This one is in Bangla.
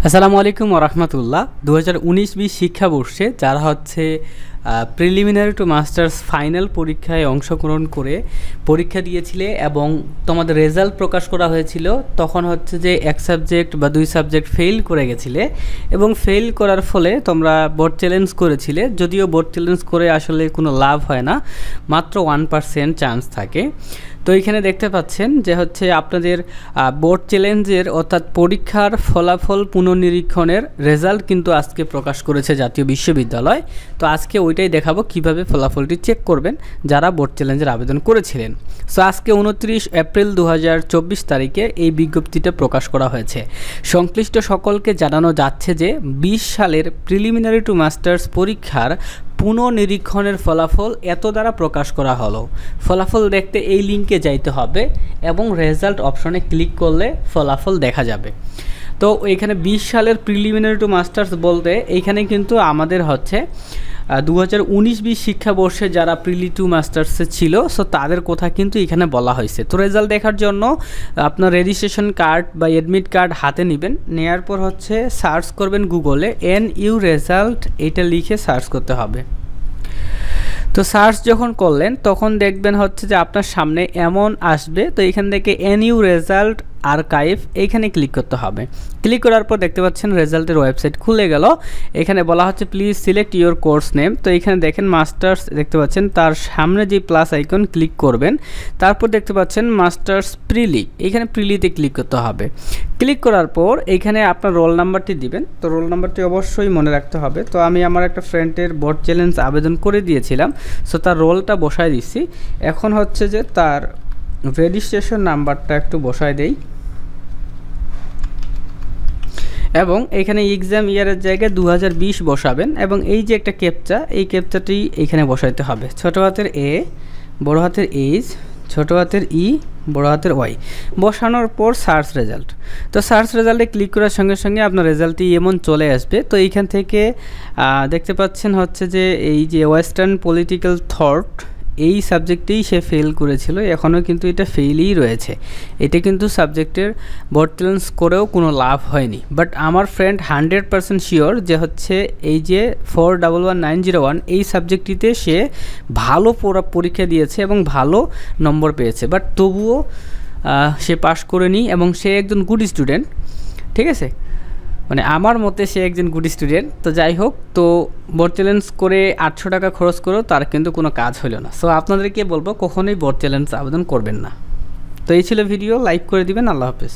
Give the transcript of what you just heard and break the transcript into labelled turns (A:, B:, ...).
A: আসসালামু আলাইকুম ওরহমতুল্লাহ। 2019-20 শিক্ষাবর্ষে যারা হচ্ছে প্রিলিমিনারি টু মাস্টার্স ফাইনাল পরীক্ষায় অংশগ্রহণ করে পরীক্ষা দিয়েছিলে এবং তোমাদের রেজাল্ট প্রকাশ করা হয়েছিল, তখন হচ্ছে যে এক সাবজেক্ট বা দুই সাবজেক্ট ফেল করে গেছিলে এবং ফেল করার ফলে তোমরা বোর্ড চ্যালেঞ্জ করেছিলে। যদিও বোর্ড চ্যালেঞ্জ করে আসলে কোনো লাভ হয় না, মাত্র 1% চান্স থাকে। তো এখানে দেখতে পাচ্ছেন যে হচ্ছে আপনাদের বোর্ড চ্যালেঞ্জের অর্থাৎ পরীক্ষার ফলাফল পুনর্নিরীক্ষণের রেজাল্ট কিন্তু আজকে প্রকাশ করেছে জাতীয় বিশ্ববিদ্যালয়। তো আজকে ওইটাই দেখাবো কিভাবে ফলাফলটি চেক করবেন যারা বোর্ড চ্যালেঞ্জের আবেদন করেছিলেন। সো আজকে 29 এপ্রিল 2024 তারিখে এই বিজ্ঞপ্তিটা প্রকাশ করা হয়েছে। সংশ্লিষ্ট সকলকে জানানো যাচ্ছে যে 20 সালের প্রিলিমিনারি টু মাস্টার্স পরীক্ষার পুনর্নিরীক্ষণের ফলাফল এত দ্বারা প্রকাশ করা হলো। ফলাফল দেখতে এই লিঙ্কে যাইতে হবে এবং রেজাল্ট অপশনে ক্লিক করলে ফলাফল দেখা যাবে। তো এখানে 20 সালের প্রিলিমিনারি টু মাস্টার্স বলতে এইখানে কিন্তু আমাদের হচ্ছে 2019-20 শিক্ষাবর্ষে যারা প্রিলি টু মাস্টার্সে ছিল, সো তাদের কথা কিন্তু এখানে বলা হয়েছে। তো রেজাল্ট দেখার জন্য আপনার রেজিস্ট্রেশন কার্ড বা অ্যাডমিট কার্ড হাতে নেবেন, নেওয়ার পর হচ্ছে সার্চ করবেন গুগলে NU রেজাল্ট, এটা লিখে সার্চ করতে হবে। তো সার্চ যখন করলেন তখন দেখবেন হচ্ছে যে আপনার সামনে এমন আসবে। তো এখান থেকে NU রেজাল্ট আর্কাইভ এইখানে ক্লিক করতে হবে। ক্লিক করার পর দেখতে পাচ্ছেন রেজাল্টের ওয়েবসাইট খুলে গেল। এখানে বলা হচ্ছে please select your course name. তো এখানে দেখেন মাস্টার্স দেখতে পাচ্ছেন, তার সামনে যে প্লাস আইকন ক্লিক করবেন, তারপর দেখতে পাচ্ছেন মাস্টার্স প্রিলি, এখানে প্রিলিতে ক্লিক করতে হবে। ক্লিক করার পর এইখানে আপনার রোল নাম্বারটি দিবেন। তো রোল নাম্বারটি অবশ্যই মনে রাখতে হবে। তো আমি আমার একটা ফ্রেন্ডের বোর্ড চ্যালেঞ্জ আবেদন করে দিয়েছিলাম, সো তার রোলটা বসায় দিচ্ছি। এখন হচ্ছে যে তার রেজিস্ট্রেশন নাম্বারটা একটু বসায় দেই এবং এখানে এক্সাম ইয়ারের জায়গায় 2020 বসাবেন এবং এই যে একটা ক্যাপচা, এই ক্যাপচাটি এখানে বসাইতে হবে। ছোট হাতের A, বড় হাতের H, ছোট হাতের E, বড় হাতের Y বসানোর পর সার্চ রেজাল্ট। তো সার্চ রেজাল্টে ক্লিক করার সঙ্গে সঙ্গে আপনার রেজাল্টটি এমন চলে আসবে। তো এইখান থেকে দেখতে পাচ্ছেন হচ্ছে যে এই যে ওয়েস্টার্ন পলিটিক্যাল থট, এই সাবজেক্টেই সে ফেল করেছিল, এখনও কিন্তু এটা ফেলই রয়েছে। এটা কিন্তু সাবজেক্টের বোর্ড চ্যালেঞ্জ করেও কোনো লাভ হয়নি। বাট আমার ফ্রেন্ড 100% শিওর যে হচ্ছে এই যে 411901 এই সাবজেক্টটিতে সে ভালো পরীক্ষা দিয়েছে এবং ভালো নম্বর পেয়েছে, বাট তবুও সে পাশ করেনি এবং সে একজন গুড স্টুডেন্ট। ঠিক আছে, মানে আমার মতে সে একজন গুড স্টুডেন্ট। তো যাই হোক, তো বোর্ড চ্যালেঞ্জ করে 800 টাকা খরচ করেও তার কিন্তু কোনো কাজ হলো না। সো আপনাদেরকে বলবো কখনোই বোর্ড চ্যালেঞ্জ আবেদন করবেন না। তো এই ছিল ভিডিও, লাইক করে দিবেন। আল্লাহ হাফেজ।